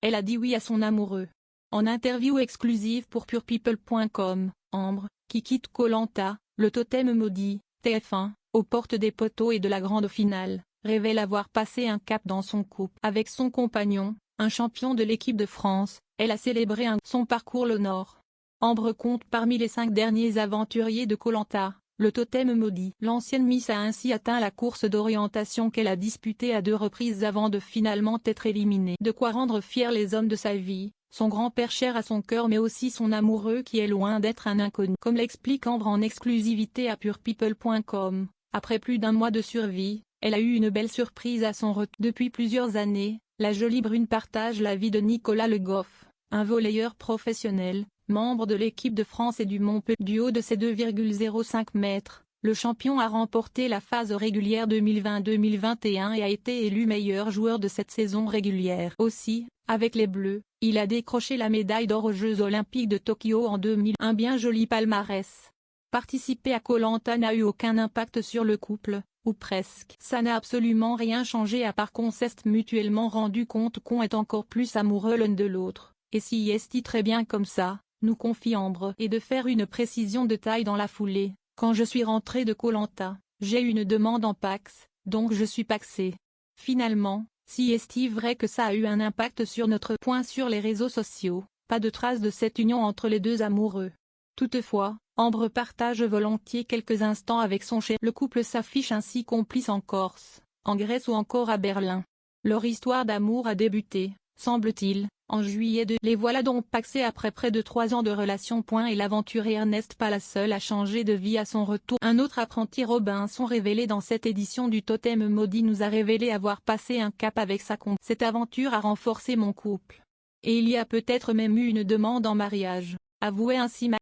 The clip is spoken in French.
elle a dit oui à son amoureux. En interview exclusive pour purepeople.com, Ambre, qui quitte Koh-Lanta, le totem maudit, TF1, aux portes des poteaux et de la grande finale, révèle avoir passé un cap dans son couple. Avec son compagnon, un champion de l'équipe de France, elle a célébré son parcours le Nord. Ambre compte parmi les 5 derniers aventuriers de Koh-Lanta, le totem maudit. L'ancienne Miss a ainsi atteint la course d'orientation qu'elle a disputée à 2 reprises avant de finalement être éliminée. De quoi rendre fiers les hommes de sa vie, son grand-père cher à son cœur mais aussi son amoureux qui est loin d'être un inconnu. Comme l'explique Ambre en exclusivité à purepeople.com, après plus d'1 mois de survie, elle a eu une belle surprise à son retour. Depuis plusieurs années, la jolie brune partage la vie de Nicolas Le Goff, un volleyeur professionnel, membre de l'équipe de France et du Montpellier. Du haut de ses 2,05 mètres, le champion a remporté la phase régulière 2020-2021 et a été élu meilleur joueur de cette saison régulière. Aussi, avec les Bleus, il a décroché la médaille d'or aux Jeux Olympiques de Tokyo en 2000. Un bien joli palmarès. Participer à Koh-Lanta n'a eu aucun impact sur le couple, ou presque. Ça n'a absolument rien changé à part qu'on s'est mutuellement rendu compte qu'on est encore plus amoureux l'un de l'autre, et si est très bien comme ça, nous confie Ambre. Et de faire une précision de taille dans la foulée, quand je suis rentrée de Koh-Lanta, j'ai eu une demande en Pax, donc je suis paxée. Finalement, si est vrai que ça a eu un impact sur notre point sur les réseaux sociaux, pas de trace de cette union entre les deux amoureux. Toutefois, Ambre partage volontiers quelques instants avec son chéri. Le couple s'affiche ainsi complice en Corse, en Grèce ou encore à Berlin. Leur histoire d'amour a débuté, semble-t-il, en juillet Les voilà donc paxés après près de 3 ans de relation. Et l'aventurière n'est pas la seule à changer de vie à son retour. Un autre apprenti Robinson révélé dans cette édition du Totem Maudit nous a révélé avoir passé un cap avec sa compagne. Cette aventure a renforcé mon couple. Et il y a peut-être même eu une demande en mariage, avouait ainsi